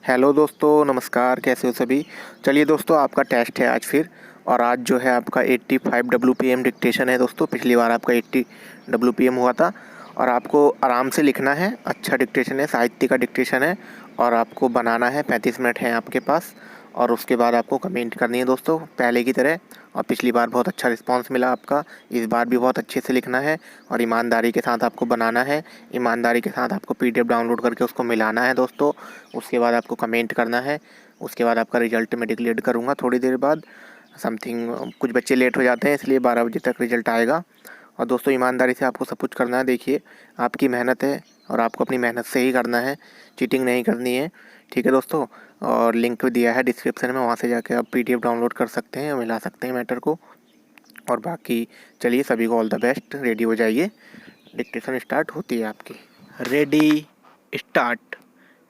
Hello दोस्तों, नमस्कार। कैसे हो सभी। चलिए दोस्तों, आपका टेस्ट है आज फिर। और आज जो है आपका 85 WPM डिक्टेशन है दोस्तों। पिछली बार आपका 80 WPM हुआ था। और आपको आराम से लिखना है। अच्छा डिक्टेशन है, साहित्य का डिक्टेशन है। और आपको बनाना है, 35 मिनट हैं आपके पास। और उसके बाद आपको कमेंट करनी है दोस्तों, पहले की तरह। और पिछली बार बहुत अच्छा रिस्पांस मिला आपका। इस बार भी बहुत अच्छे से लिखना है और ईमानदारी के साथ आपको बनाना है। ईमानदारी के साथ आपको PDF डाउनलोड करके उसको मिलाना है दोस्तों। उसके बाद आपको कमेंट करना है। उसके बाद आपका रिजल्ट मैं डिक्लेयर करूँगा थोड़ी देर बाद। समथिंग कुछ बच्चे लेट हो जाते हैं, इसलिए 12 बजे तक रिजल्ट आएगा। और दोस्तों, ईमानदारी से आपको सब कुछ करना है। देखिए, आपकी मेहनत है और आपको अपनी मेहनत से ही करना है। चीटिंग नहीं करनी है। ठीक है दोस्तों। और लिंक दिया है डिस्क्रिप्शन में, वहाँ से जाके आप PDF डाउनलोड कर सकते हैं और मिला सकते हैं मैटर को। और बाकी चलिए, सभी को ऑल द बेस्ट। रेडी हो जाइए, डिक्टेशन स्टार्ट होती है आपकी। Ready, start.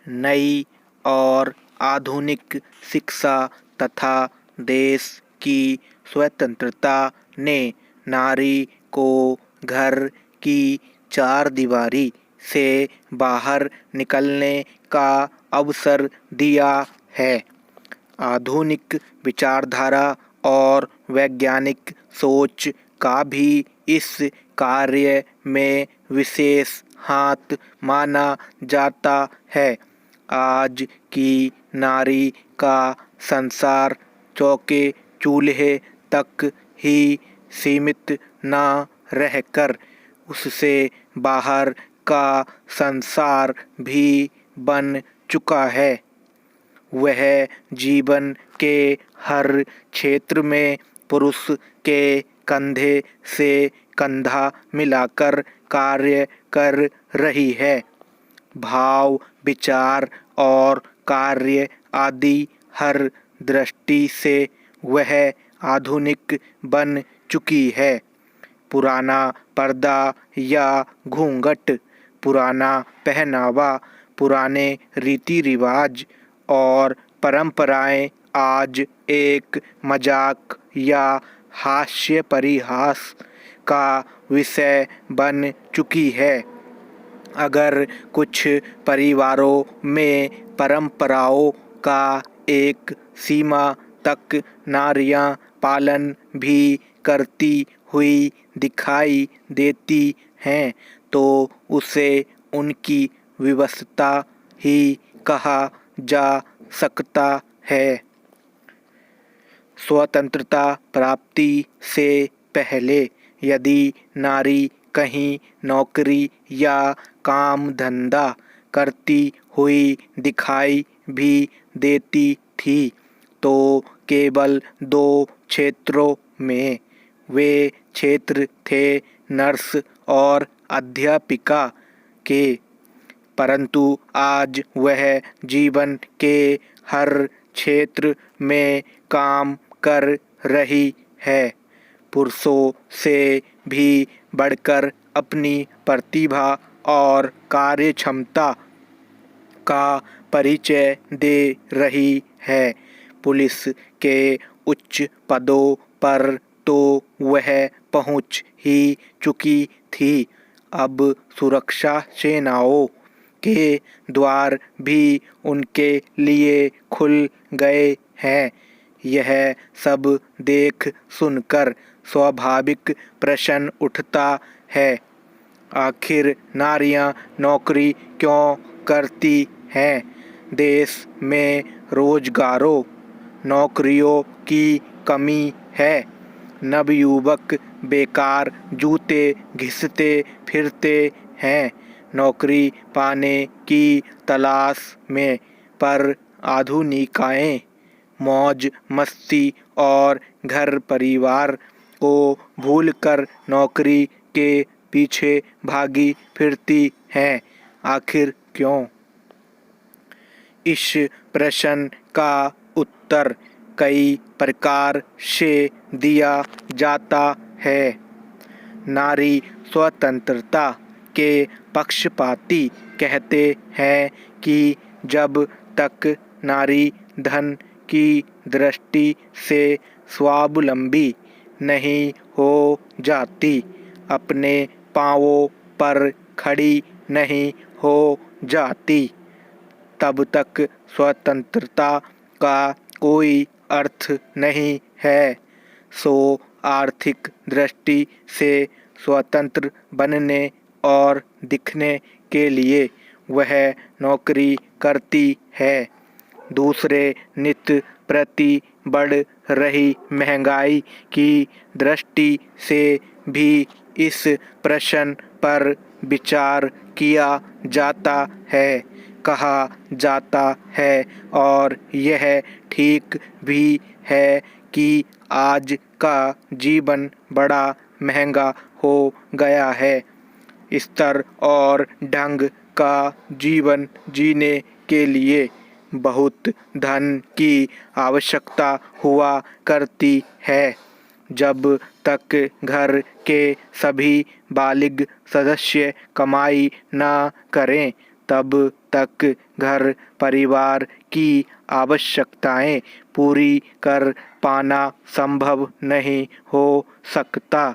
नई और आधुनिक शिक्षा तथा देश की स्वतंत्रता ने नारी को घर की चारदीवारी से बाहर निकलने का अवसर दिया है। आधुनिक विचारधारा और वैज्ञानिक सोच का भी इस कार्य में विशेष हाथ माना जाता है। आज की नारी का संसार चौके चूल्हे तक ही सीमित न रहकर उससे बाहर का संसार भी बन चुका है। वह जीवन के हर क्षेत्र में पुरुष के कंधे से कंधा मिलाकर कार्य कर रही है। भाव, विचार और कार्य आदि हर दृष्टि से वह आधुनिक बन चुकी है। पुराना पर्दा या घूंघट, पुराना पहनावा, पुराने रीति रिवाज और परंपराएं आज एक मजाक या हास्य परिहास का विषय बन चुकी है। अगर कुछ परिवारों में परंपराओं का एक सीमा तक नारियां पालन भी करती हुई दिखाई देती हैं, तो उसे उनकी विवशता ही कहा जा सकता है। स्वतंत्रता प्राप्ति से पहले यदि नारी कहीं नौकरी या काम धंधा करती हुई दिखाई भी देती थी, तो केवल 2 क्षेत्रों में। वे क्षेत्र थे नर्स और अध्यापिका के। परंतु आज वह जीवन के हर क्षेत्र में काम कर रही है। पुरुषों से भी बढ़कर अपनी प्रतिभा और कार्यक्षमता का परिचय दे रही है। पुलिस के उच्च पदों पर तो वह पहुंच ही चुकी थी। अब सुरक्षा सेनाओं के द्वार भी उनके लिए खुल गए हैं। यह सब देख सुनकर स्वाभाविक प्रश्न उठता है, आखिर नारियां नौकरी क्यों करती हैं? देश में रोजगारों, नौकरियों की कमी है। नवयुवक बेकार जूते घिसते फिरते हैं नौकरी पाने की तलाश में, पर आधुनिकाएं मौज मस्ती और घर परिवार को भूलकर नौकरी के पीछे भागी फिरती हैं। आखिर क्यों? इस प्रश्न का उत्तर कई प्रकार से दिया जाता है। नारी स्वतंत्रता के पक्षपाती कहते हैं कि जब तक नारी धन की दृष्टि से स्वावलंबी नहीं हो जाती, अपने पांवों पर खड़ी नहीं हो जाती, तब तक स्वतंत्रता का कोई अर्थ नहीं है। सो आर्थिक दृष्टि से स्वतंत्र बनने और दिखने के लिए वह नौकरी करती है। दूसरे, नित्य प्रति बढ़ रही महंगाई की दृष्टि से भी इस प्रश्न पर विचार किया जाता है, कहा जाता है और यह ठीक भी है कि आज का जीवन बड़ा महंगा हो गया है। स्तर और ढंग का जीवन जीने के लिए बहुत धन की आवश्यकता हुआ करती है। जब तक घर के सभी बालिग सदस्य कमाई न करें, तब तक घर परिवार की आवश्यकताएं पूरी कर पाना संभव नहीं हो सकता।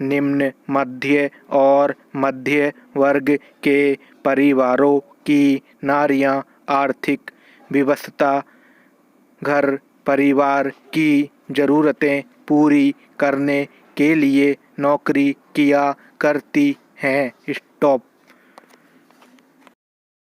निम्न मध्य और मध्य वर्ग के परिवारों की नारियां आर्थिक विवशता, घर परिवार की ज़रूरतें पूरी करने के लिए नौकरी किया करती हैं। स्टॉप।